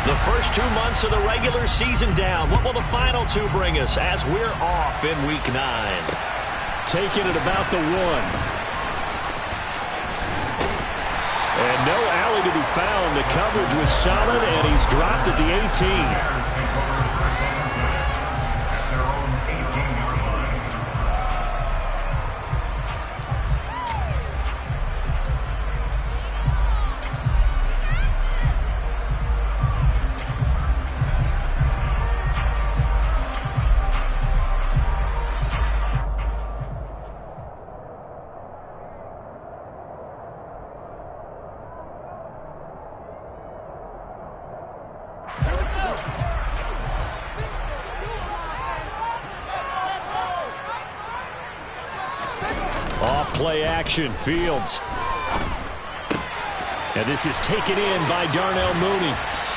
The first 2 months of the regular season down. What will the final 2 bring us as we're off in Week 9? Taking it about the 1. And no alley to be found. The coverage was solid, and he's dropped at the 18. Off-play action, Fields. And this is taken in by Darnell Mooney.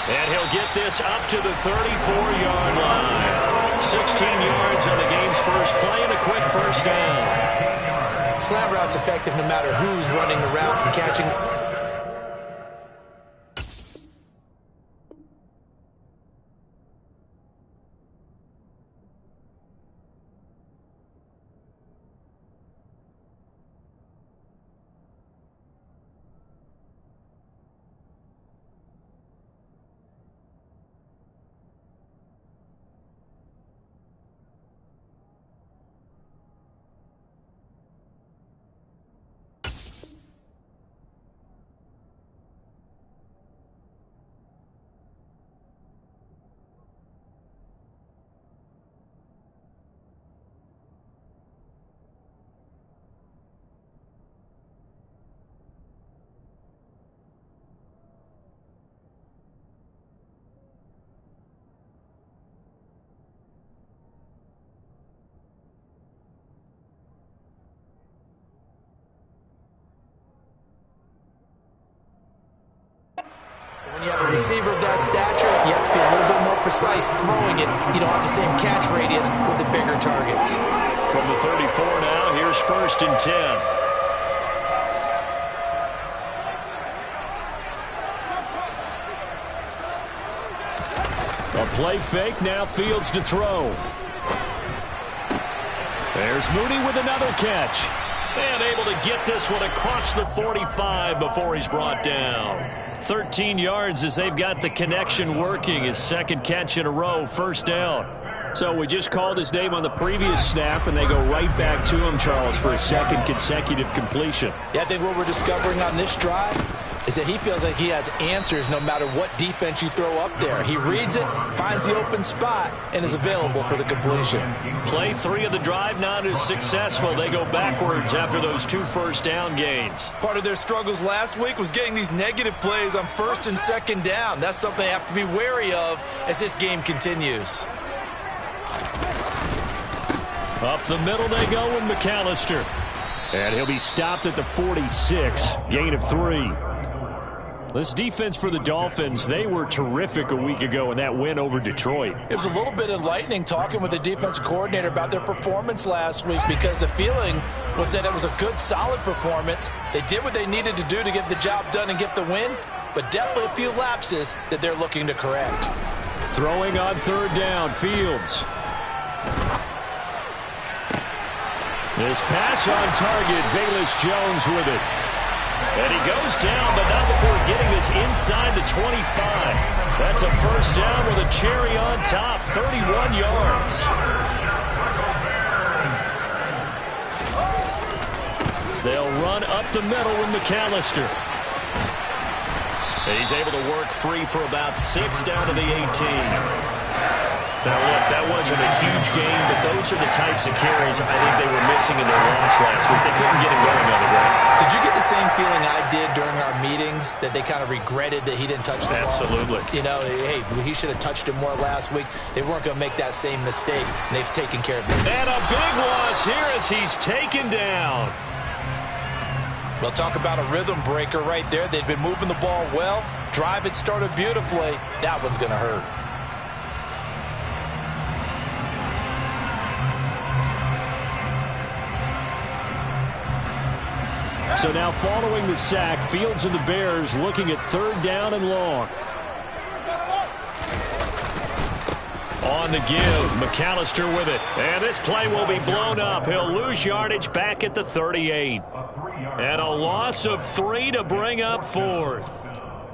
And he'll get this up to the 34-yard line. 16 yards on the game's first play and a quick first down. Slant route's effective no matter who's running the route and catching. When you have a receiver of that stature, you have to be a little bit more precise throwing it. You don't have the same catch radius with the bigger targets. From the 34 now, here's 1st and 10. A play fake, now Fields to throw. There's Mooney with another catch. And able to get this one across the 45 before he's brought down. 13 yards as they've got the connection working. His 2nd catch in a row, 1st down. So we just called his name on the previous snap, and they go right back to him, Charles, for a 2nd consecutive completion. Yeah, I think what we're discovering on this drive is that he feels like he has answers no matter what defense you throw up there. He reads it, finds the open spot, and is available for the completion. Play 3 of the drive not as successful. They go backwards after those 2 first down gains. Part of their struggles last week was getting these negative plays on 1st and 2nd down. That's something they have to be wary of as this game continues. Up the middle they go with McAllister. And he'll be stopped at the 46, gain of 3. This defense for the Dolphins, they were terrific a week ago in that win over Detroit. It was a little bit enlightening talking with the defensive coordinator about their performance last week, because the feeling was that it was a good, solid performance. They did what they needed to do to get the job done and get the win, but definitely a few lapses that they're looking to correct. Throwing on 3rd down, Fields. This pass on target, Velus Jones with it. And he goes down, but not before getting this inside the 25. That's a 1st down with a cherry on top, 31 yards. They'll run up the middle with McAllister. He's able to work free for about 6 down to the 18. Now, look, that wasn't a huge game, but those are the types of carries I think they were missing in their loss last week. They couldn't get him going on the ground. Did you get the same feeling I did during our meetings, that they kind of regretted that he didn't touch the ball? Absolutely. You know, hey, he should have touched it more last week. They weren't going to make that same mistake, and they've taken care of it. And a big loss here as he's taken down. Well, talk about a rhythm breaker right there. They've been moving the ball well. Drive it started beautifully. That one's going to hurt. So now following the sack, Fields and the Bears looking at 3rd down and long. On the give, McAllister with it. And this play will be blown up. He'll lose yardage back at the 38. And a loss of 3 to bring up 4th.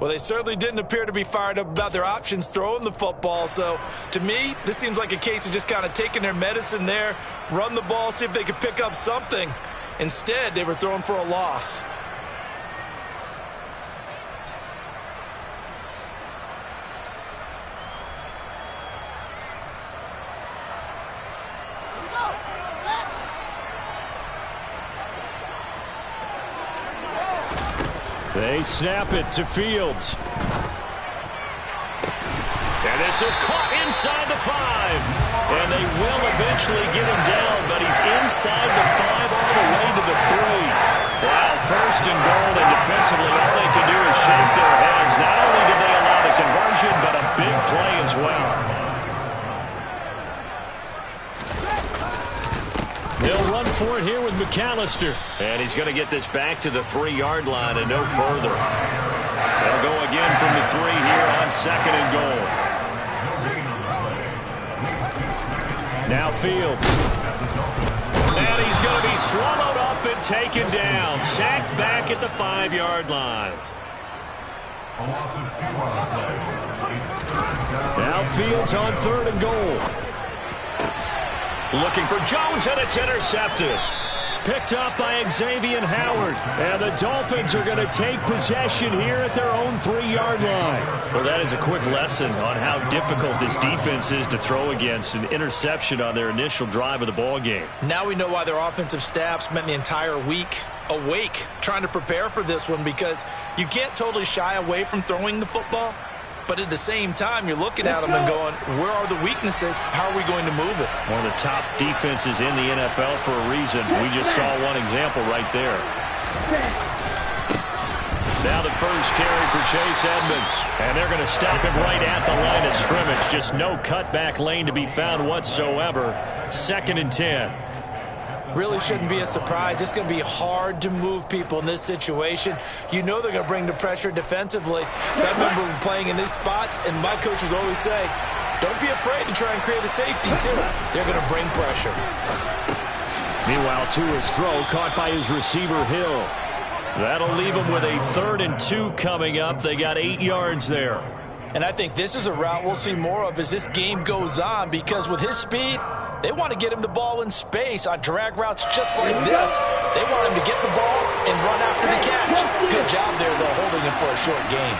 Well, they certainly didn't appear to be fired up about their options throwing the football. So, to me, this seems like a case of just kind of taking their medicine there, run the ball, see if they could pick up something. Instead, they were throwing for a loss. They snap it to Fields. And this is caught inside the 5. And they will eventually get him down, but he's inside the 5 all the way to the 3. Wow, 1st and goal, and defensively all they can do is shake their heads. Not only did they allow the conversion, but a big play as well. They'll run for it here with McAllister. And he's going to get this back to the 3-yard line and no further. They'll go again from the 3 here on 2nd and goal. Now Fields. And he's going to be swallowed up and taken down. Sacked back at the 5-yard line. Now Fields on 3rd and goal. Looking for Jones, and it's intercepted. Picked up by Xavier Howard. And the Dolphins are going to take possession here at their own 3-yard line. Well, that is a quick lesson on how difficult this defense is to throw against. An interception on their initial drive of the ball game. Now we know why their offensive staff spent the entire week awake trying to prepare for this one, because you can't totally shy away from throwing the football. But at the same time, you're looking at them and going, where are the weaknesses? How are we going to move it? One of the top defenses in the NFL for a reason. We just saw one example right there. Now the first carry for Chase Edmonds. And they're going to stop him right at the line of scrimmage. Just no cutback lane to be found whatsoever. 2nd and 10. Really shouldn't be a surprise. It's going to be hard to move people in this situation. You know they're going to bring the pressure defensively. So I remember playing in these spots, and my coaches always say, don't be afraid to try and create a safety, too. They're going to bring pressure. Meanwhile, Tua's throw caught by his receiver, Hill. That'll leave him with a 3rd and 2 coming up. They got 8 yards there. And I think this is a route we'll see more of as this game goes on, because with his speed, they want to get him the ball in space on drag routes just like this. They want him to get the ball and run after the catch. Good job there, though, holding him for a short gain.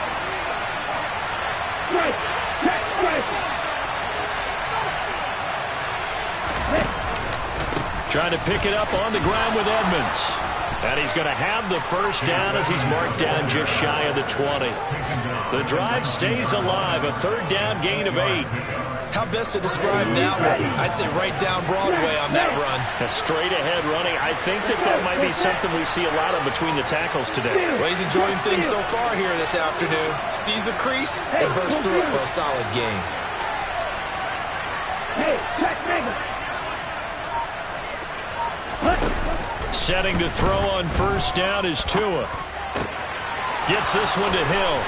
Trying to pick it up on the ground with Edmonds. And he's going to have the first down as he's marked down just shy of the 20. The drive stays alive, a 3rd down gain of 8. How best to describe that one? I'd say right down Broadway on that run. A straight-ahead running. I think that might be something we see a lot of between the tackles today. Well, he's enjoying things so far here this afternoon. Sees a crease and bursts through it for a solid gain. Setting to throw on 1st down is Tua. Gets this one to Hill.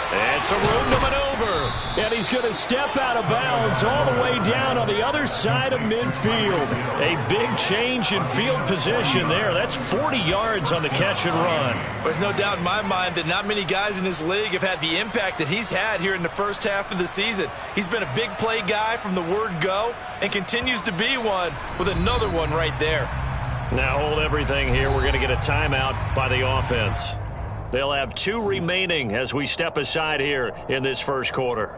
And some room to maneuver. And he's going to step out of bounds all the way down on the other side of midfield. A big change in field position there. That's 40 yards on the catch and run. There's no doubt in my mind that not many guys in this league have had the impact that he's had here in the first half of the season. He's been a big play guy from the word go and continues to be one with another one right there. Now hold everything here. We're going to get a timeout by the offense. They'll have 2 remaining as we step aside here in this first quarter.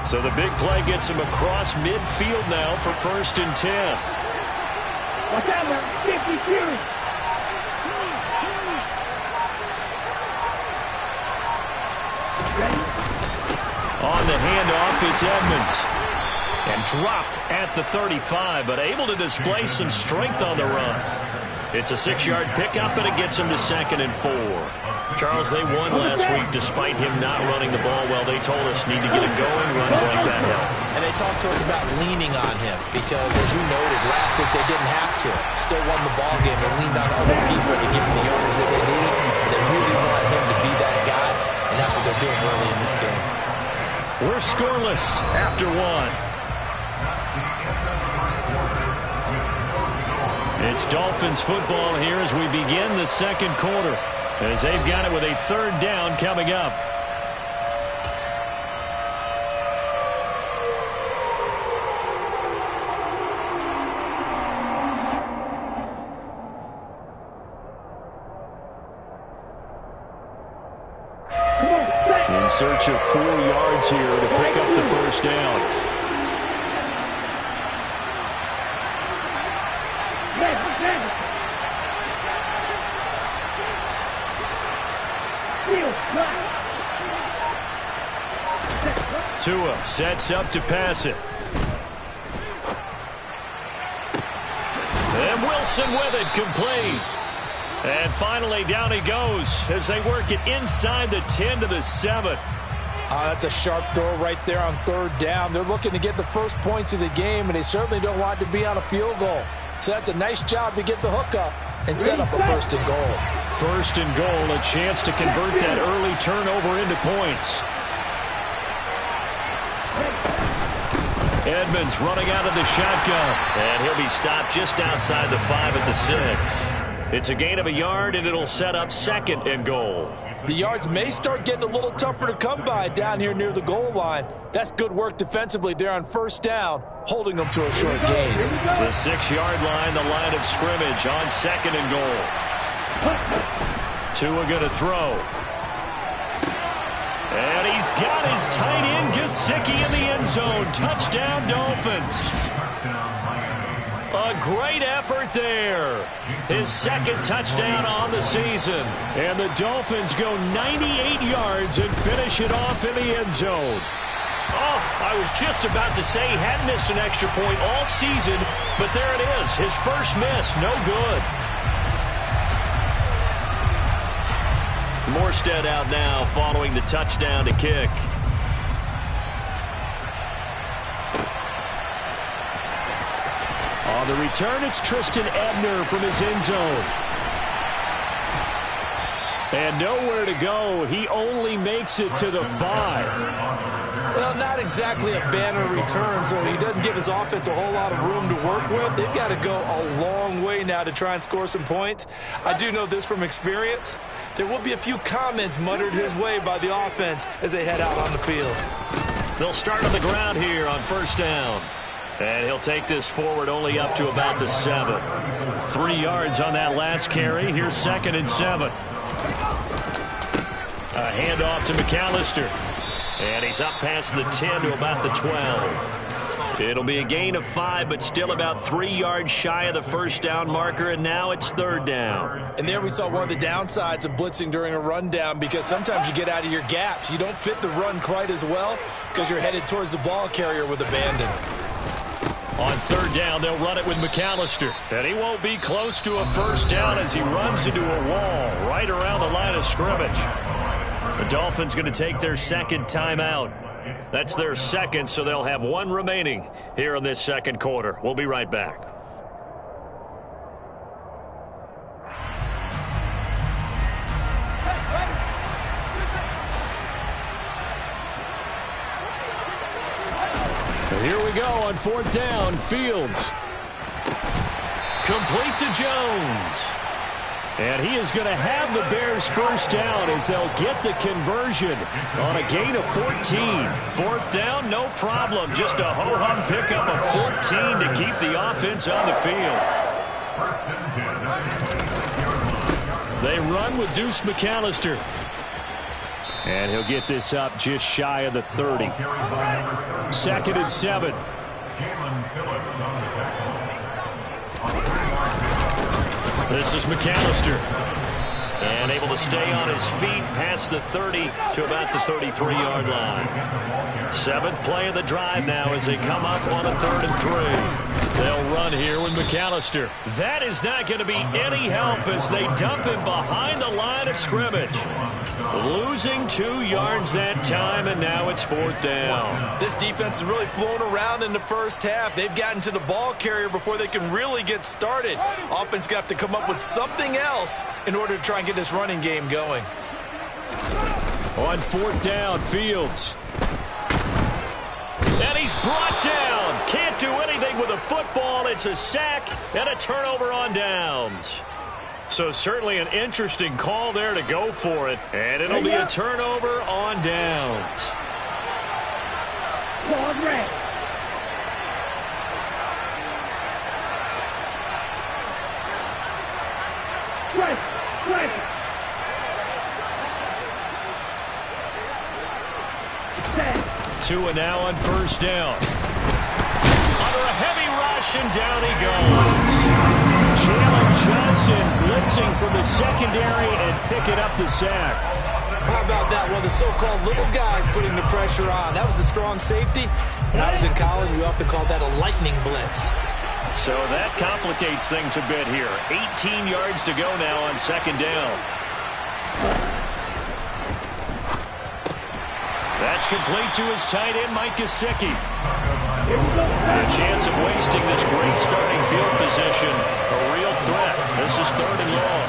So the big play gets him across midfield now for 1st and 10. Watch out, man. 52. On the handoff, it's Edmonds. And dropped at the 35, but able to display some strength on the run. It's a 6-yard pickup, and it gets him to 2nd and 4. Charles, they won last week despite him not running the ball well. They told us need to get it going. Runs like that help. And they talked to us about leaning on him because, as you noted, last week they didn't have to. Still won the ball game. They leaned on other people to give them the yardage that they needed. But they really want him to be that guy, and that's what they're doing early in this game. We're scoreless after 1. It's Dolphins football here as we begin the second quarter, as they've got it with a 3rd down coming up. In search of 4 yards here to pick up the 1st down. Tua sets up to pass it. And Wilson with it, complete. And finally down he goes as they work it inside the 10 to the 7. That's a sharp throw right there on 3rd down. They're looking to get the first points of the game, and they certainly don't want to be on a field goal. So that's a nice job to get the hook up and set up a 1st and goal. 1st and goal, a chance to convert that early turnover into points. Edmonds running out of the shotgun. And he'll be stopped just outside the 5 at the 6. It's a gain of a yard, and it'll set up 2nd and goal. The yards may start getting a little tougher to come by down here near the goal line. That's good work defensively there on 1st down, holding them to a short gain. The 6-yard line, the line of scrimmage on 2nd and goal. Tua going to throw. And he's got his tight end, Gesicki, in the end zone. Touchdown, Dolphins. A great effort there. His 2nd touchdown on the season. And the Dolphins go 98 yards and finish it off in the end zone. Oh, I was just about to say he hadn't missed an extra point all season, but there it is. His first miss, no good. Morstead out now following the touchdown to kick. On the return, it's Tristan Ebner from his end zone. And nowhere to go. He only makes it to the 5. Well, not exactly a banner return, so he doesn't give his offense a whole lot of room to work with. They've got to go a long way now to try and score some points. I do know this from experience. There will be a few comments muttered his way by the offense as they head out on the field. They'll start on the ground here on 1st down. And he'll take this forward only up to about the 7. 3 yards on that last carry. Here's 2nd and 7. A handoff to McAllister. And he's up past the 10 to about the 12. It'll be a gain of 5, but still about 3 yards shy of the 1st down marker, and now it's 3rd down. And there we saw one of the downsides of blitzing during a rundown, because sometimes you get out of your gaps. You don't fit the run quite as well because you're headed towards the ball carrier with abandon. On 3rd down, they'll run it with McAllister. And he won't be close to a 1st down as he runs into a wall right around the line of scrimmage. The Dolphins going to take their 2nd timeout. That's their 2nd, so they'll have 1 remaining here in this 2nd quarter. We'll be right back. And here we go on 4th down. Fields. Complete to Jones. And he is going to have the Bears' 1st down as they'll get the conversion on a gain of 14. 4th down, no problem. Just a ho-hum pickup of 14 to keep the offense on the field. They run with Deuce McAllister. And he'll get this up just shy of the 30. 2nd and 7. This is McAllister. And able to stay on his feet past the 30 to about the 33-yard line. 7th play of the drive now as they come up on a 3rd and 3. They'll run here with McAllister. That is not going to be any help as they dump him behind the line of scrimmage. Losing 2 yards that time, and now it's 4th down. This defense is really flown around in the first half. They've gotten to the ball carrier before they can really get started. Offense got to come up with something else in order to try and get this running game going. On 4th down, Fields. And he's brought down. Can't do anything with a football. It's a sack and a turnover on downs. So certainly an interesting call there to go for it. And it'll be a turnover on downs. Tua now on 1st down. Under a heavy rush, and down he goes. Jalen Johnson blitzing from the secondary and picking up the sack. How about that? One of the so-called little guys putting the pressure on. That was the strong safety. When I was in college, we often called that a lightning blitz. So that complicates things a bit here. 18 yards to go now on 2nd down. That's complete to his tight end, Mike Gesicki. A chance of wasting this great starting field position. A real threat. This is 3rd and long.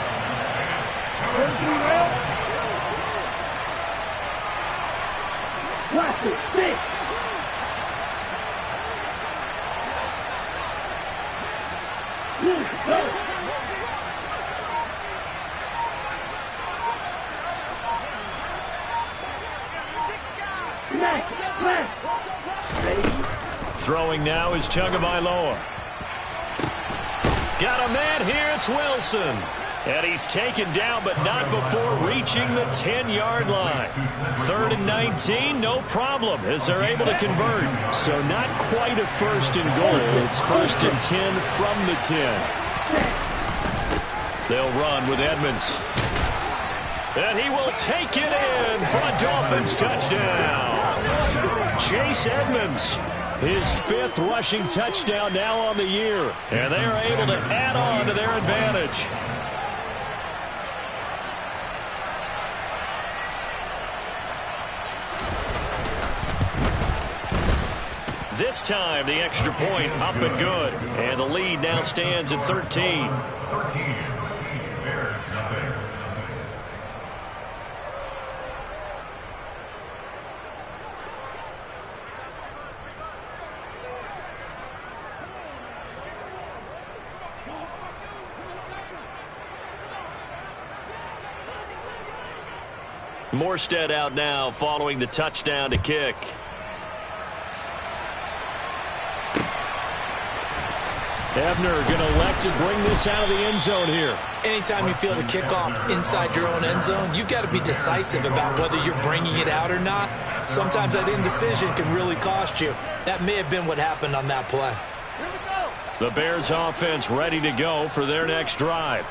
Throwing now is Tagovailoa. Got a man here, it's Wilson. And he's taken down, but not before reaching the 10-yard line. 3rd and 19, no problem, as they're able to convert. So not quite a 1st and goal. It's 1st and 10 from the 10. They'll run with Edmonds. And he will take it in for a Dolphins touchdown. Chase Edmonds. His 5th rushing touchdown now on the year. And they are able to add on to their advantage. This time, the extra point up and good. And the lead now stands at 13. Morstead out now following the touchdown to kick. Ebner going to elect to bring this out of the end zone here. Anytime you feel the kickoff inside your own end zone, you've got to be decisive about whether you're bringing it out or not. Sometimes that indecision can really cost you. That may have been what happened on that play. The Bears offense ready to go for their next drive.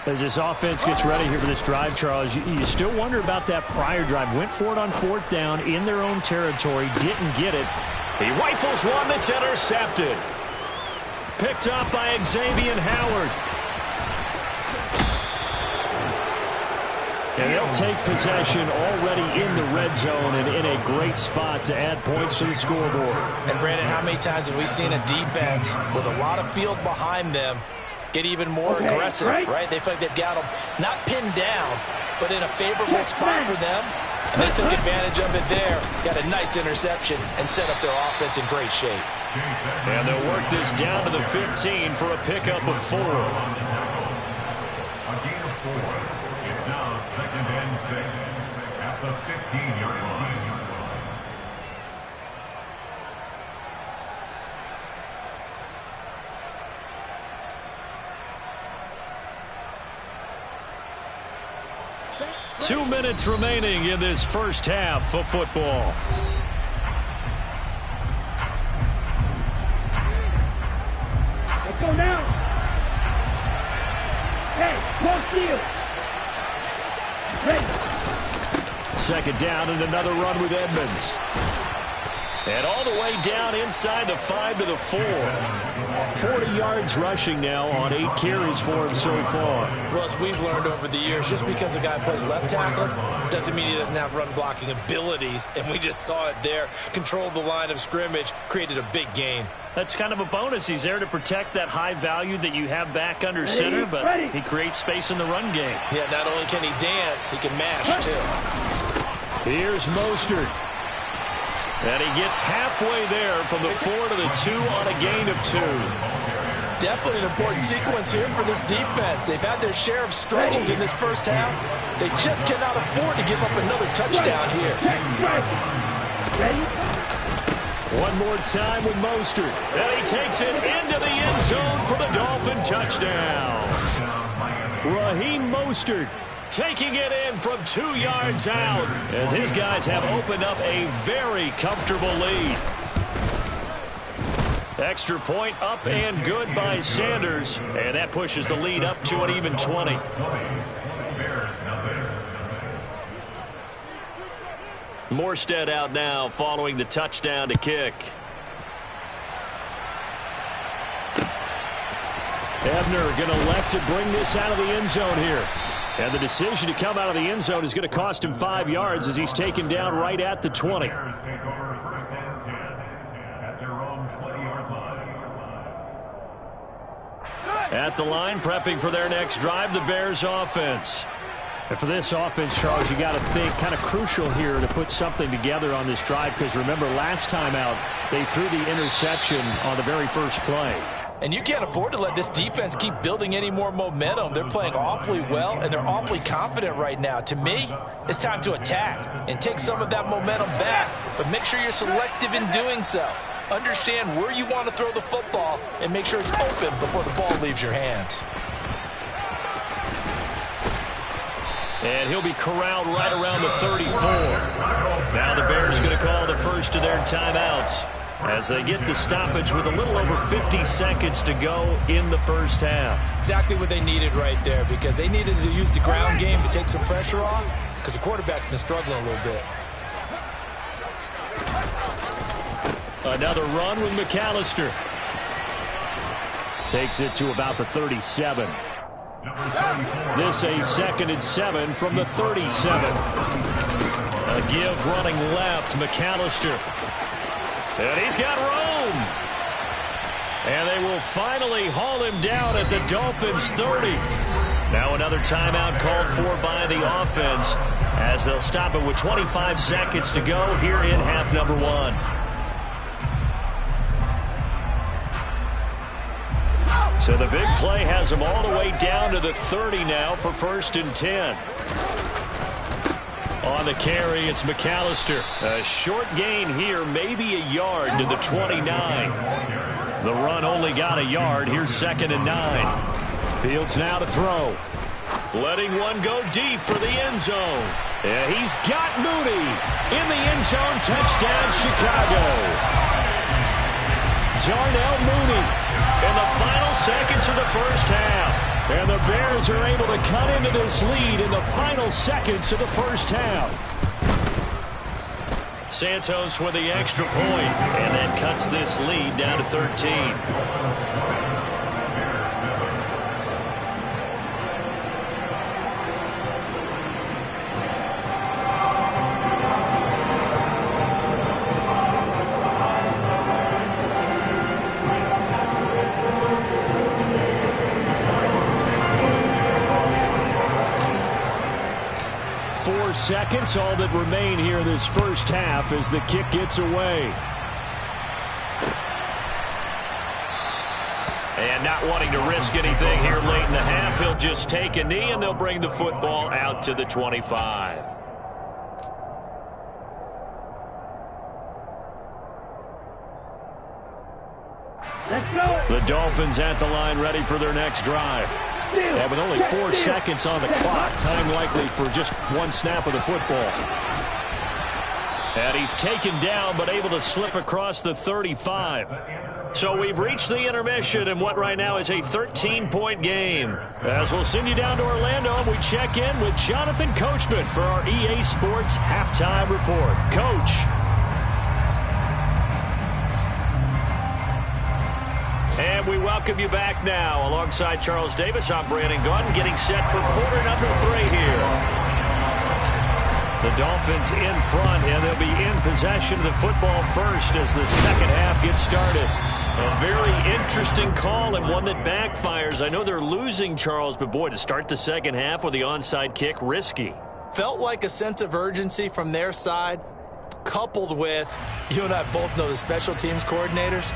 As this offense gets ready here for this drive, Charles, you still wonder about that prior drive. Went for it on 4th down in their own territory, didn't get it. He rifles one that's intercepted. Picked up by Xavier Howard. And they'll take possession already in the red zone and in a great spot to add points to the scoreboard. And Brandon, how many times have we seen a defense with a lot of field behind them get even more aggressive, right? They feel like they've got them not pinned down, but in a favorable spot for them. And they took advantage of it there. Got a nice interception and set up their offense in great shape. And they'll work this down to the 15 for a pickup of 4. A gain of 4. It's now 2nd and 6 at the 15-yard line. Two minutes remaining in this first half of football. Let's go now. Hey, close field. Hey. 2nd down and another run with Edmonds. And all the way down inside the 5 to the 4. 40 yards rushing now on 8 carries for him so far. Well, as we've learned over the years, just because a guy plays left tackle doesn't mean he doesn't have run blocking abilities. And we just saw it there. Controlled the line of scrimmage, created a big gain. That's kind of a bonus. He's there to protect that high value that you have back under center, but he creates space in the run game. Yeah, not only can he dance, he can mash too. Here's Mostert. And he gets halfway there from the 4 to the 2 on a gain of 2. Definitely an important sequence here for this defense. They've had their share of struggles in this first half. They just cannot afford to give up another touchdown here. One more time with Mostert. And he takes it into the end zone for the Dolphin touchdown. Raheem Mostert taking it in from 2 yards out as his guys have opened up a very comfortable lead. Extra point up and good by Sanders, and that pushes the lead up to an even 20. Morstead out now following the touchdown to kick. Ebner going to elect to bring this out of the end zone here. And the decision to come out of the end zone is going to cost him 5 yards as he's taken down right at the 20. At the line, prepping for their next drive, the Bears offense. And for this offense, Charles, you got to think kind of crucial here to put something together on this drive, because remember last time out, they threw the interception on the very first play. And you can't afford to let this defense keep building any more momentum. They're playing awfully well, and they're awfully confident right now. To me, it's time to attack and take some of that momentum back, but make sure you're selective in doing so. Understand where you want to throw the football and make sure it's open before the ball leaves your hands. And he'll be corralled right around the 34. Now the Bears going to call the first of their timeouts as they get the stoppage with a little over 50 seconds to go in the first half. Exactly what they needed right there, because they needed to use the ground game to take some pressure off, because the quarterback's been struggling a little bit. Another run with McAllister. Takes it to about the 37. This a 2nd and 7 from the 37. A give running left, McAllister. And he's got room. And they will finally haul him down at the Dolphins' 30. Now another timeout called for by the offense as they'll stop it with 25 seconds to go here in half number 1. So the big play has them all the way down to the 30 now for 1st and 10. On the carry, it's McAllister. A short gain here, maybe a yard to the 29. The run only got a yard. Here's 2nd and 9. Fields now to throw. Letting one go deep for the end zone. Yeah, he's got Mooney in the end zone. Touchdown, Chicago. Darnell Mooney in the final seconds of the first half. And the Bears are able to cut into this lead in the final seconds of the first half. Santos with the extra point, and that cuts this lead down to 13. 4 seconds, all that remain here this first half as the kick gets away. And not wanting to risk anything here late in the half, he'll just take a knee and they'll bring the football out to the 25. Let's go. The Dolphins at the line ready for their next drive. And with only 4 seconds on the clock, time likely for just one snap of the football. And he's taken down but able to slip across the 35. So we've reached the intermission in what right now is a 13-point game. As we'll send you down to Orlando, and we check in with Jonathan Coachman for our EA Sports Halftime Report. Coach. And we welcome you back now. Alongside Charles Davis, I'm Brandon Gaudin, getting set for quarter number 3 here. The Dolphins in front, and they'll be in possession of the football first as the second half gets started. A very interesting call and one that backfires. I know they're losing, Charles, but boy, to start the second half with the onside kick, risky. Felt like a sense of urgency from their side, coupled with, you and I both know the special teams coordinators.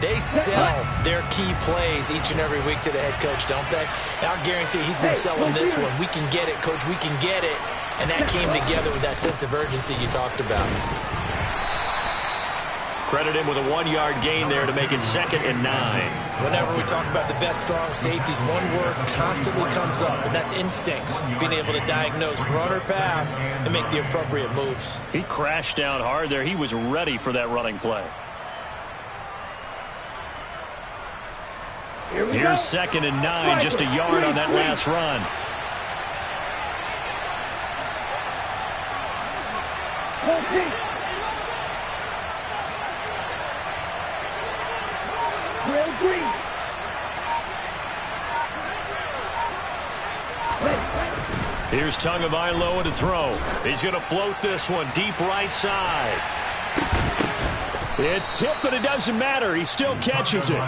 They sell their key plays each and every week to the head coach, don't they? And I'll guarantee he's been selling this one. We can get it, coach, we can get it. And that came together with that sense of urgency you talked about. Credit him with a 1-yard gain there to make it 2nd and 9. Whenever we talk about the best strong safeties, one word constantly comes up, and that's instincts. Being able to diagnose run or pass and make the appropriate moves. He crashed down hard there. He was ready for that running play. Here's 2nd and 9, just a yard on that last run. Here's Tagovailoa to throw. He's going to float this one deep right side. It's tipped, but it doesn't matter. He still catches it.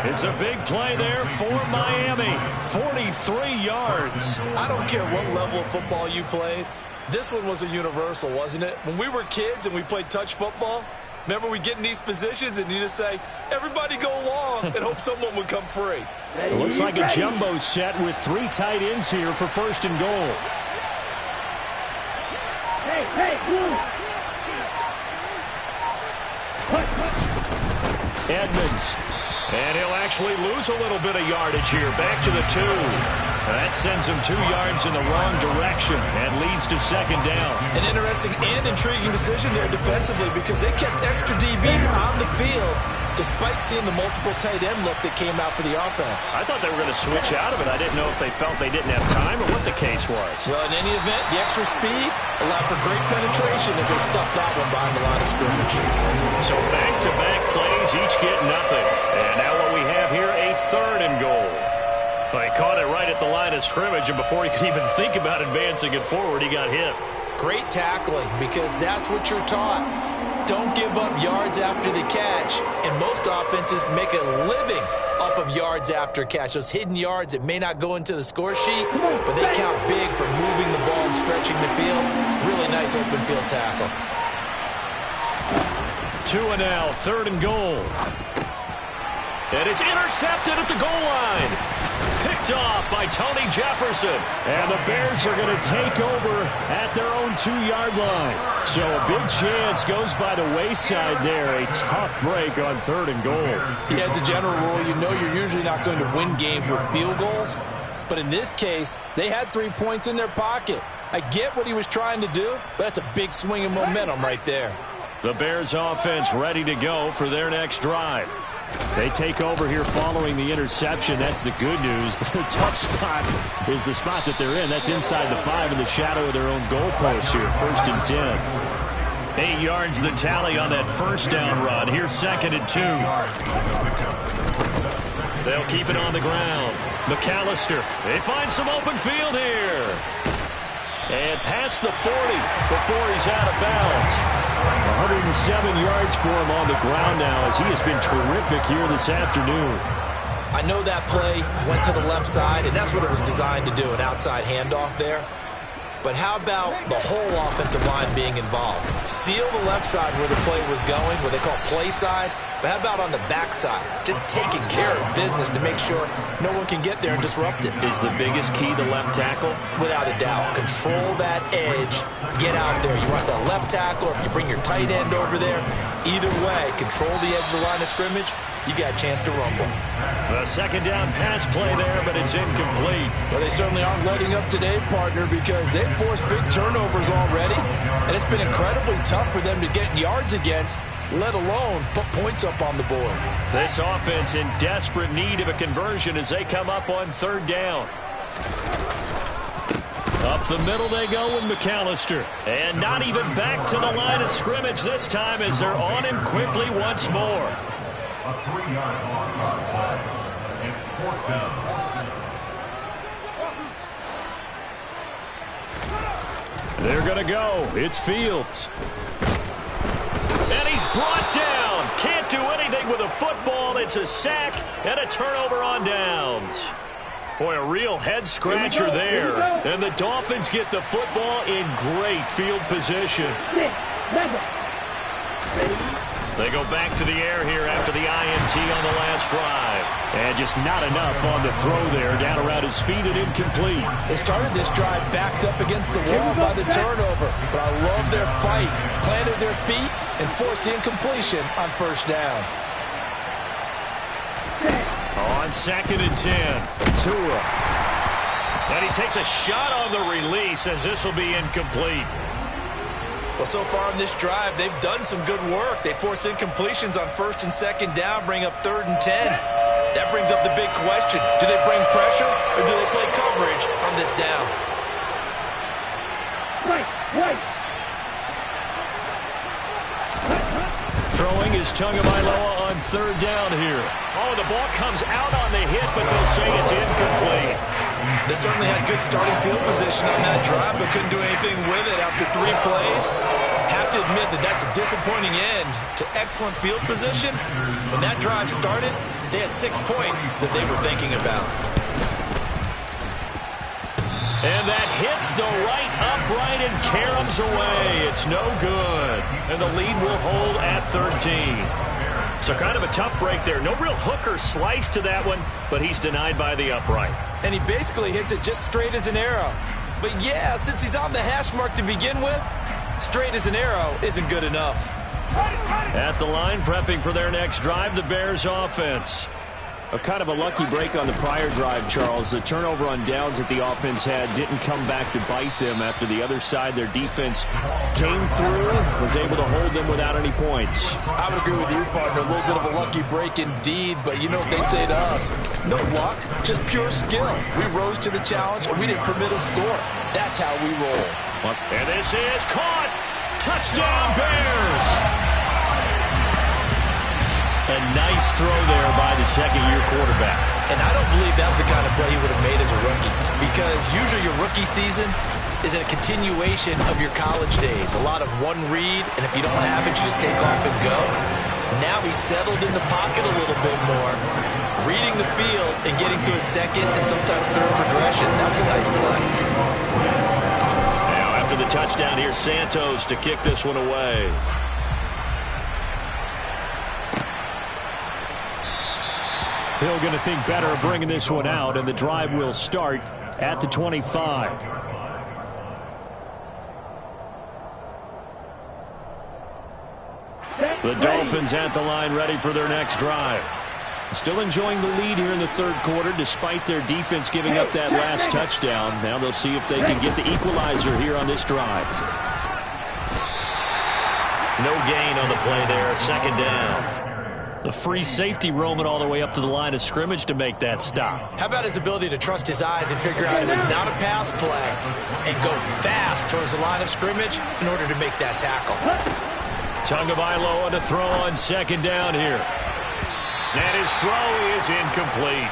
It's a big play there for Miami. 43 yards. I don't care what level of football you played. This one was a universal, wasn't it? When we were kids and we played touch football, remember we get in these positions and you just say, everybody go along and hope someone would come free. It looks like a jumbo set with 3 tight ends here for 1st and goal. Edmonds. And he'll actually lose a little bit of yardage here. Back to the 2. That sends him 2 yards in the wrong direction and leads to 2nd down. An interesting and intriguing decision there defensively because they kept extra DBs on the field despite seeing the multiple tight end look that came out for the offense. I thought they were going to switch out of it. I didn't know if they felt they didn't have time or what the case was. Well, in any event, the extra speed allowed for great penetration as they stuffed that one behind the line of scrimmage. So back-to-back plays, each get nothing. And now what we have here, a 3rd and goal. Well, he caught it right at the line of scrimmage, and before he could even think about advancing it forward, he got hit. Great tackling, because that's what you're taught. Don't give up yards after the catch. And most offenses make a living off of yards after catch. Those hidden yards that may not go into the score sheet, but they count big for moving the ball and stretching the field. Really nice open field tackle. 2 and now, 3rd and goal. And it's intercepted at the goal line. Picked off by Tony Jefferson. And the Bears are going to take over at their own 2-yard line. So a big chance goes by the wayside there. A tough break on 3rd and goal. Yeah, as a general rule, you know you're usually not going to win games with field goals. But in this case, they had 3 points in their pocket. I get what he was trying to do, but that's a big swing of momentum right there. The Bears offense ready to go for their next drive. They take over here following the interception. That's the good news. The tough spot is the spot that they're in. That's inside the 5 in the shadow of their own goalpost here. 1st and 10. 8 yards the tally on that 1st down run. Here's 2nd and 2. They'll keep it on the ground. McAllister. They find some open field here. And past the 40 before he's out of bounds. 107 yards for him on the ground now as he has been terrific here this afternoon. I know that play went to the left side, and that's what it was designed to do, an outside handoff there. But how about the whole offensive line being involved? Seal the left side where the play was going, what they call play side. But how about on the backside? Just taking care of business to make sure no one can get there and disrupt it. Is the biggest key the left tackle? Without a doubt. Control that edge. Get out there. You want the left tackle, or if you bring your tight end over there, either way, control the edge of the line of scrimmage, you got a chance to rumble. A 2nd down pass play there, but it's incomplete. Well, they certainly aren't letting up today, partner, because they've forced big turnovers already, and it's been incredibly tough for them to get yards against, let alone put points up on the board. This offense in desperate need of a conversion as they come up on 3rd down. Up the middle they go with McAllister. And not even back to the line of scrimmage this time as they're on him quickly once more. A 3-yard loss on the play. It's 4th down. They're going to go. It's Fields. And he's brought down. Can't do anything with a football. It's a sack and a turnover on downs. Boy, a real head-scratcher there. And the Dolphins get the football in great field position. They go back to the air here after the INT on the last drive. And just not enough on the throw there. Down around his feet and incomplete. They started this drive backed up against the wall by the turnover. But I love their fight. Planted their feet and forced the incompletion on first down. On 2nd and 10. Tua. And he takes a shot on the release as this will be incomplete. Well, so far in this drive, they've done some good work. They force incompletions on 1st and 2nd down, bring up 3rd and 10. That brings up the big question. Do they bring pressure or do they play coverage on this down? Right. Throwing is Tagovailoa on 3rd down here. Oh, the ball comes out on the hit, but they'll say it's incomplete. They certainly had good starting field position on that drive, but couldn't do anything with it after 3 plays. Have to admit that that's a disappointing end to excellent field position. When that drive started, they had 6 points that they were thinking about. And that hits the right upright and caroms away. It's no good. And the lead will hold at 13. So kind of a tough break there. No real hook or slice to that one, but he's denied by the upright. And he basically hits it just straight as an arrow. But yeah, since he's on the hash mark to begin with, straight as an arrow isn't good enough. At the line, prepping for their next drive, the Bears offense. A kind of a lucky break on the prior drive, Charles. The turnover on downs that the offense had didn't come back to bite them after the other side. Their defense came through, was able to hold them without any points. I would agree with you, partner. A little bit of a lucky break indeed, but you know what they'd say to us? No luck, just pure skill. We rose to the challenge, and we didn't permit a score. That's how we roll. And this is caught. Touchdown, Bears! A nice throw there by the second-year quarterback. And I don't believe that was the kind of play he would have made as a rookie, because usually your rookie season is a continuation of your college days. A lot of one read, and if you don't have it, you just take off and go. Now he's settled in the pocket a little bit more, reading the field and getting to a second and sometimes third progression. That's a nice play. Now after the touchdown, here's Santos to kick this one away. Hill going to think better of bringing this one out, and the drive will start at the 25. The Dolphins at the line, ready for their next drive. Still enjoying the lead here in the third quarter, despite their defense giving up that last touchdown. Now they'll see if they can get the equalizer here on this drive. No gain on the play there, 2nd down. The free safety roaming all the way up to the line of scrimmage to make that stop. How about his ability to trust his eyes and figure out it was not a pass play and go fast towards the line of scrimmage in order to make that tackle. Tagovailoa to throw on 2nd down here. And his throw is incomplete.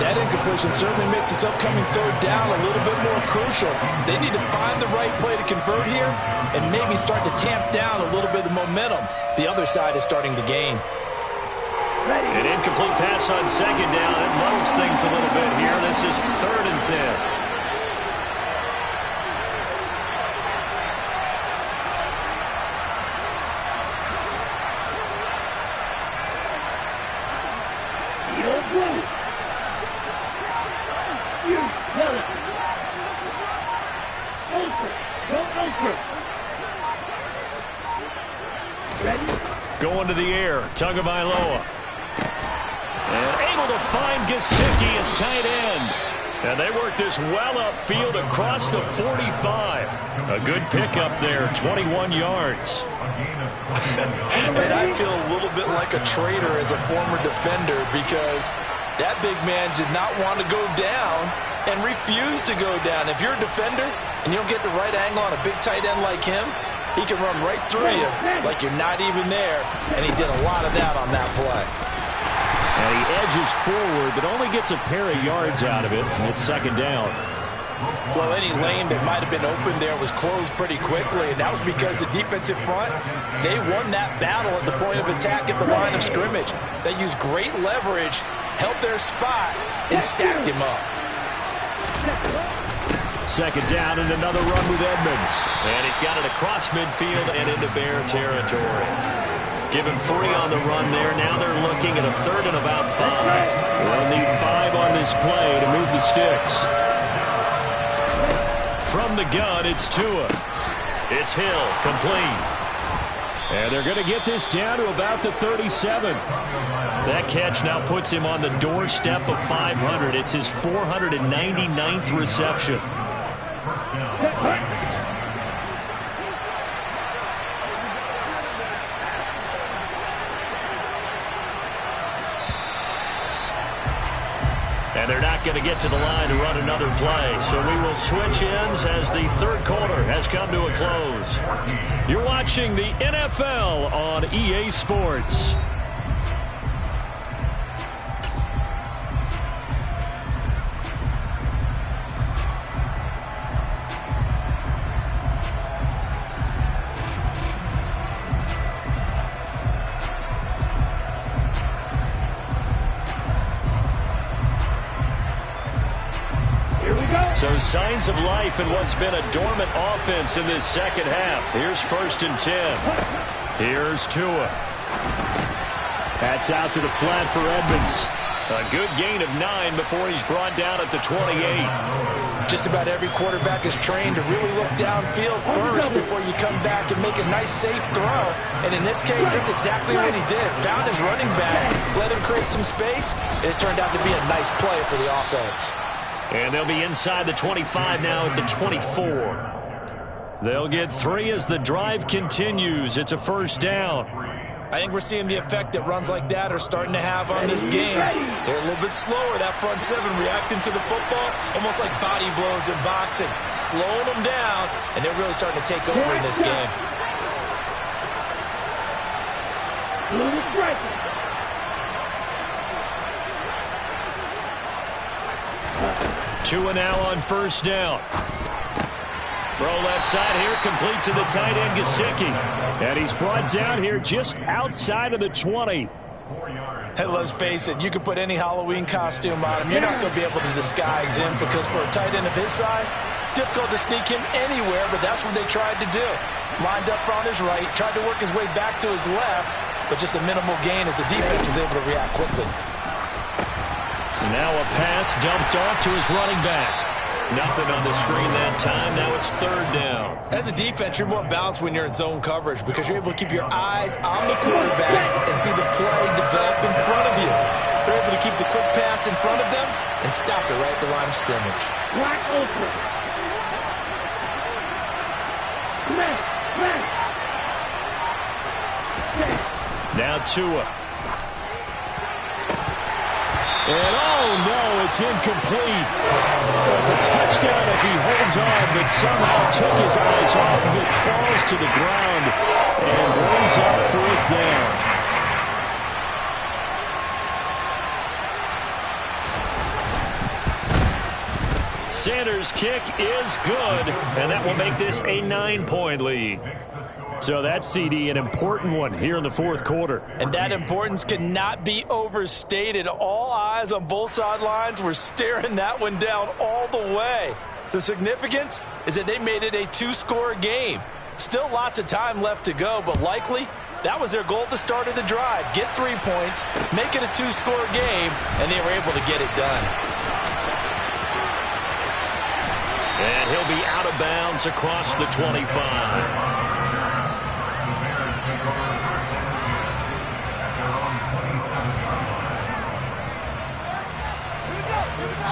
That incompletion certainly makes this upcoming 3rd down a little bit more crucial. They need to find the right play to convert here and maybe start to tamp down a little bit of momentum the other side is starting to gain. An incomplete pass on 2nd down. It muddles things a little bit here. This is 3rd and 10. Going to the air, Tagovailoa. And able to find Gesicki as tight end. And they work this well upfield across the 45. A good pickup there, 21 yards. And I feel a little bit like a traitor as a former defender, because that big man did not want to go down and refused to go down. If you're a defender and you don't get the right angle on a big tight end like him, he can run right through you like you're not even there, and he did a lot of that on that play. And he edges forward, but only gets a pair of yards out of it, and it's second down. Well, any lane that might have been open there was closed pretty quickly, and that was because the defensive front, they won that battle at the point of attack at the line of scrimmage. They used great leverage, held their spot, and stacked him up. Second down and another run with Edmonds. And he's got it across midfield and into Bear territory. Give him 3 on the run there. Now they're looking at a 3rd and about 5. They'll need 5 on this play to move the sticks. From the gun, it's Tua. It's Hill, complete. And they're going to get this down to about the 37. That catch now puts him on the doorstep of 500. It's his 499th reception. And they're not going to get to the line to run another play. So we will switch ends as the third quarter has come to a close. You're watching the NFL on EA Sports. So signs of life in what's been a dormant offense in this second half. Here's 1st and 10. Here's Tua. That's out to the flat for Edmonds. A good gain of 9 before he's brought down at the 28. Just about every quarterback is trained to really look downfield first before you come back and make a nice, safe throw. And in this case, that's exactly what he did. Found his running back, let him create some space, and it turned out to be a nice play for the offense. And they'll be inside the 25 now at the 24. They'll get 3 as the drive continues. It's a 1st down. I think we're seeing the effect that runs like that are starting to have on this game. They're a little bit slower, that front 7, reacting to the football, almost like body blows in boxing, slowing them down, and they're really starting to take over in this game. Tua now on 1st down. Throw left side here, complete to the tight end, Gesicki. And he's brought down here just outside of the 20. Hey, let's face it, you can put any Halloween costume on him. You're not going to be able to disguise him because for a tight end of his size, difficult to sneak him anywhere, but that's what they tried to do. Lined up on his right, tried to work his way back to his left, but just a minimal gain as the defense was able to react quickly. Now a pass dumped off to his running back. Nothing on the screen that time. Now it's 3rd down. As a defense, you're more balanced when you're in zone coverage because you're able to keep your eyes on the quarterback and see the play develop in front of you. They're able to keep the quick pass in front of them and stop it right at the line of scrimmage. Wide open. Now Tua. And oh no, it's incomplete. It's a touchdown if he holds on, but somehow took his eyes off of it, falls to the ground, and brings up 4th down. Sanders' kick is good, and that will make this a 9-point lead. So that's, CD, an important one here in the 4th quarter. And that importance cannot be overstated. All eyes on both sidelines were staring that one down all the way. The significance is that they made it a 2-score game. Still lots of time left to go, but likely that was their goal at the start of the drive. Get 3 points, make it a 2-score game, and they were able to get it done. And he'll be out of bounds across the 25.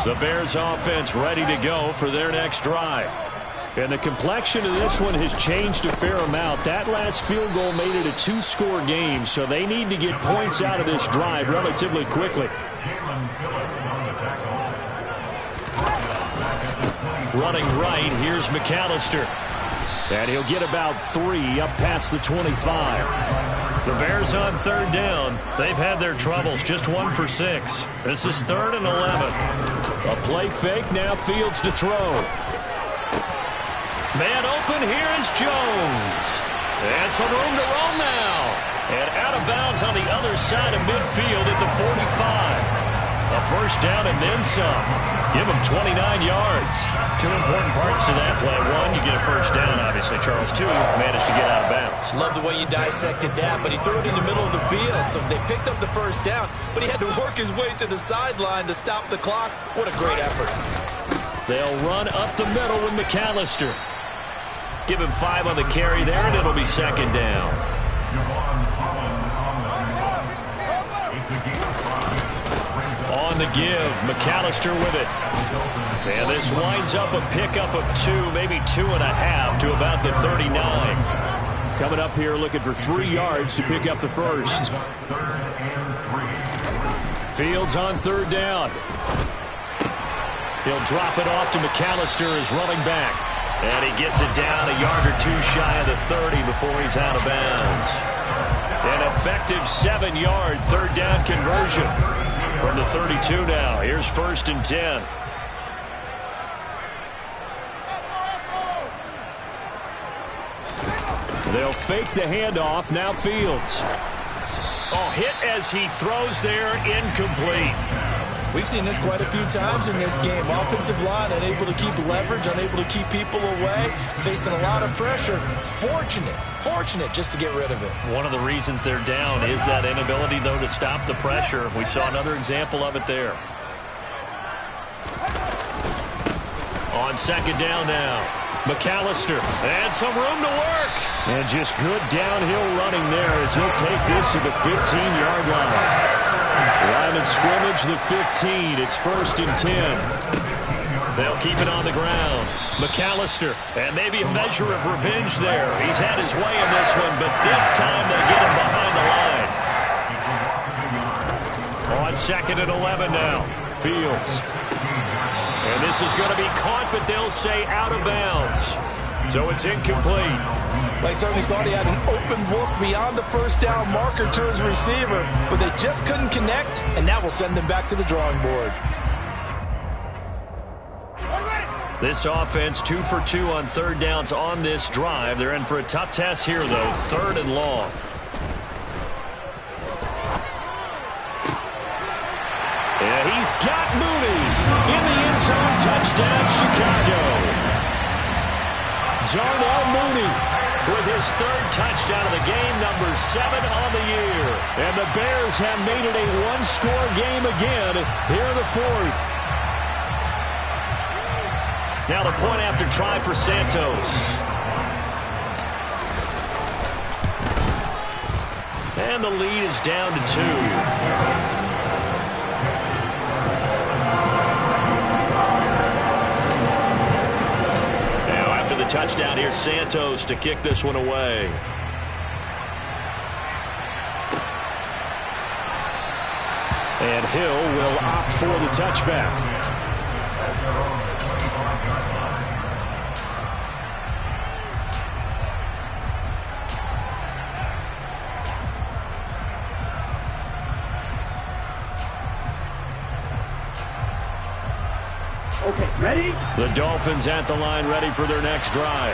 The Bears offense ready to go for their next drive. And the complexion of this one has changed a fair amount. That last field goal made it a 2-score game, so they need to get points out of this drive relatively quickly. Running right, here's McAllister. And he'll get about 3 up past the 25. The Bears on third down. They've had their troubles, just 1 for 6. This is 3rd and 11. A play fake, now Fields to throw. Man open, here is Jones. And some room to roam now. And out of bounds on the other side of midfield at the 45. A first down and then some. Give him 29 yards. 2 important parts to that play. 1, you get a first down, obviously, Charles. 2, managed to get out of bounds. Love the way you dissected that, but he threw it in the middle of the field. So they picked up the first down, but he had to work his way to the sideline to stop the clock. What a great effort. They'll run up the middle with McAllister. Give him 5 on the carry there, and it'll be 2nd down. On the give, McAllister with it. And this winds up a pickup of 2, maybe 2.5 to about the 39. Coming up here looking for 3 yards to pick up the first. Fields on 3rd down. He'll drop it off to McAllister as running back. And he gets it down a yard or 2 shy of the 30 before he's out of bounds. An effective 7-yard 3rd down conversion. From the 32 now. Here's 1st and 10. They'll fake the handoff. Now Fields. Oh, hit as he throws there. Incomplete. We've seen this quite a few times in this game. Offensive line unable to keep leverage, unable to keep people away, facing a lot of pressure. Fortunate just to get rid of it. One of the reasons they're down is that inability, though, to stop the pressure. We saw another example of it there. On 2nd down now. McAllister, and some room to work. And just good downhill running there as he'll take this to the 15-yard line. Line of scrimmage, the 15. It's 1st and 10. They'll keep it on the ground. McAllister, and maybe a measure of revenge there. He's had his way in this one, but this time they get him behind the line. On 2nd and 11 now. Fields. And this is going to be caught, but they'll say out of bounds. So it's incomplete. They certainly thought he had an open look beyond the first down marker to his receiver, but they just couldn't connect, and that will send them back to the drawing board. This offense 2 for 2 on 3rd downs on this drive. They're in for a tough test here, though. 3rd and long. And he's got Mooney in the end zone. Touchdown, Chicago. Darnell Mooney with his 3rd touchdown of the game, number 7 on the year. And the Bears have made it a 1-score game again here in the 4th. Now the point after try for Santos. And the lead is down to 2. Touchdown here, Santos to kick this one away. And Hill will opt for the touchback. Okay, ready? The Dolphins at the line, ready for their next drive.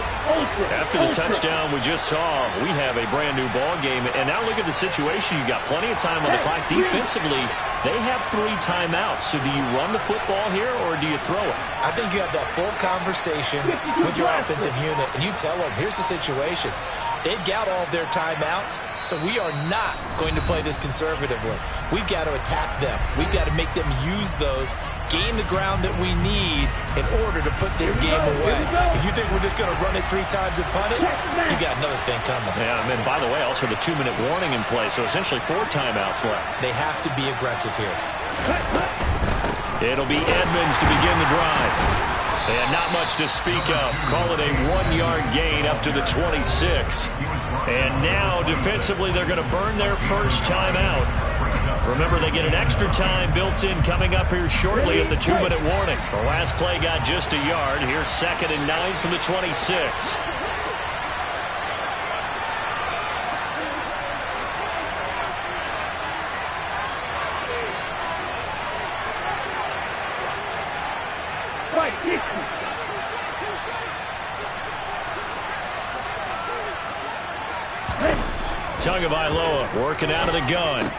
After the touchdown we just saw, we have a brand new ball game. And now look at the situation. You got plenty of time on the clock. Defensively, they have 3 timeouts. So do you run the football here or do you throw it? I think you have that full conversation with your offensive unit, and you tell them, here's the situation. They've got all of their timeouts, so we are not going to play this conservatively. We've got to attack them. We've got to make them use those, gain the ground that we need in order to put this game away. If you think we're just going to run it 3 times and punt it, you got another thing coming. Yeah, and by the way, also the 2-minute warning in play, so essentially 4 timeouts left. They have to be aggressive here. It'll be Edmonds to begin the drive. And not much to speak of. Call it a 1-yard gain up to the 26. And now, defensively, they're going to burn their first timeout. Remember, they get an extra time built in coming up here shortly at the 2-minute warning. The last play got just a yard. Here's 2nd and 9 from the 26. Tagovailoa working out of the gun.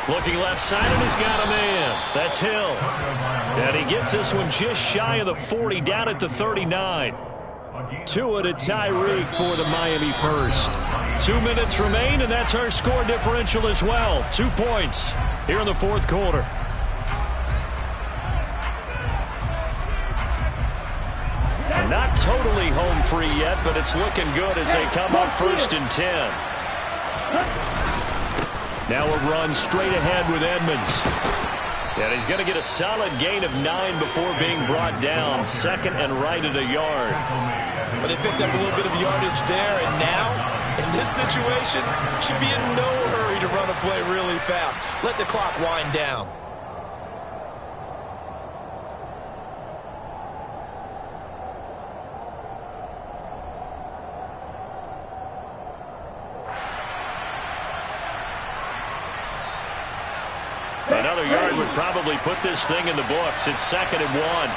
Looking left side, and he's got a man. That's Hill. And he gets this one just shy of the 40, down at the 39. Tua to Tyreek for the Miami first. 2 minutes remain, and that's our score differential as well. 2 points here in the fourth quarter. Not totally home free yet, but it's looking good as they come up 1st and 10. Now a run straight ahead with Edmonds. And he's going to get a solid gain of 9 before being brought down. 2nd and right at a yard. But they picked up a little bit of yardage there, and now, in this situation, should be in no hurry to run a play really fast. Let the clock wind down. Another yard would probably put this thing in the books. It's 2nd and 1.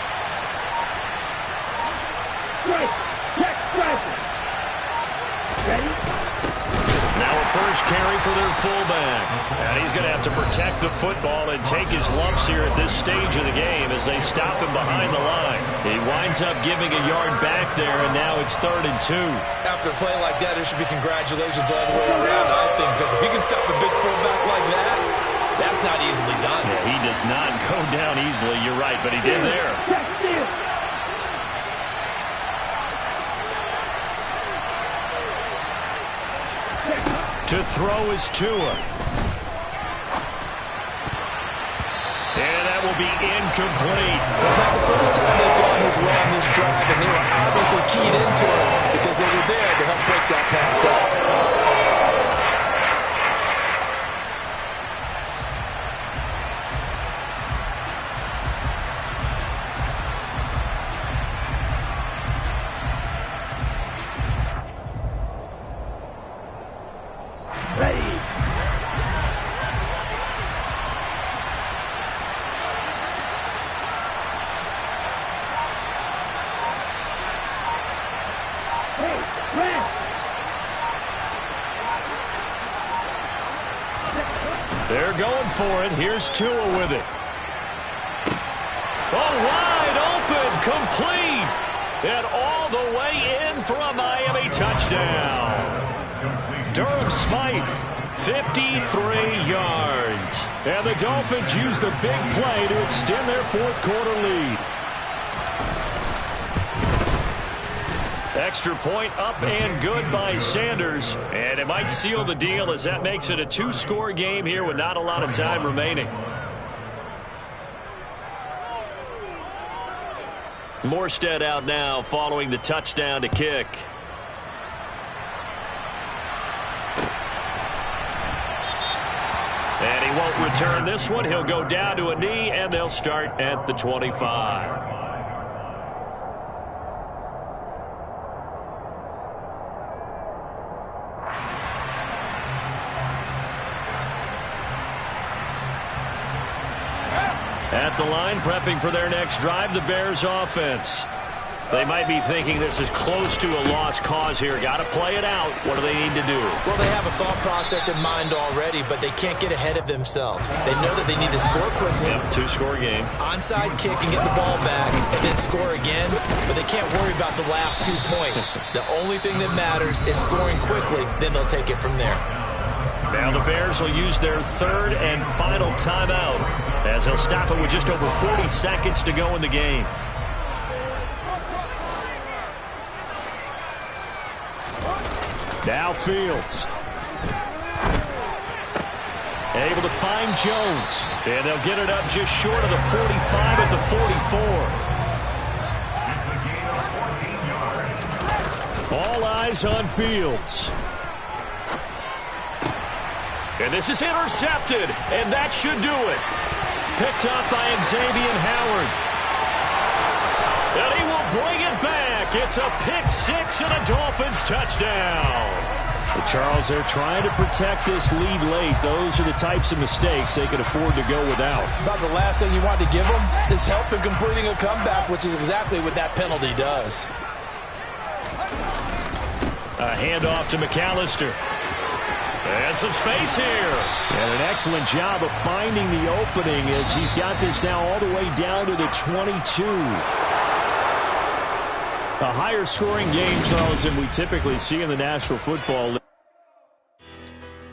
Now a first carry for their fullback. And he's going to have to protect the football and take his lumps here at this stage of the game as they stop him behind the line. He winds up giving a yard back there, and now it's 3rd and 2. After a play like that, there should be congratulations all the way around, I think, because if you can stop a big fullback like that, that's not easily done. Yeah, he does not go down easily, you're right, but he did there. To throw is Tua. And that will be incomplete. It's not the first time they've gone his way on this drive, and they were obviously keyed into it because they were there to help break that pass up. They're going for it. Here's Tua with it. Oh, wide open, complete. And all the way in for a Miami touchdown. Durham Smythe, 53 yards. And the Dolphins use the big play to extend their fourth quarter lead. Extra point up and good by Sanders. And it might seal the deal as that makes it a 2-score game here with not a lot of time remaining. Morstead out now following the touchdown to kick. And he won't return this one. He'll go down to a knee, and they'll start at the 25. At the line, prepping for their next drive, the Bears offense. They might be thinking this is close to a lost cause here. Got to play it out. What do they need to do? Well, they have a thought process in mind already, but they can't get ahead of themselves. They know that they need to score quickly. Yep, 2-score game. Onside kick and get the ball back and then score again, but they can't worry about the last 2 points. The only thing that matters is scoring quickly, then they'll take it from there. Now the Bears will use their 3rd and final timeout as they'll stop it with just over 40 seconds to go in the game. Now Fields. Able to find Jones. And they'll get it up just short of the 45 at the 44. All eyes on Fields. And this is intercepted, and that should do it. Picked up by Xavier Howard. And he will bring it back. It's a pick 6 and a Dolphins touchdown. Charles, they're trying to protect this lead late. Those are the types of mistakes they can afford to go without. About the last thing you want to give them is help in completing a comeback, which is exactly what that penalty does. A handoff to McAllister. And some space here. And an excellent job of finding the opening as he's got this now all the way down to the 22. A higher scoring game, Charles, than we typically see in the National Football League.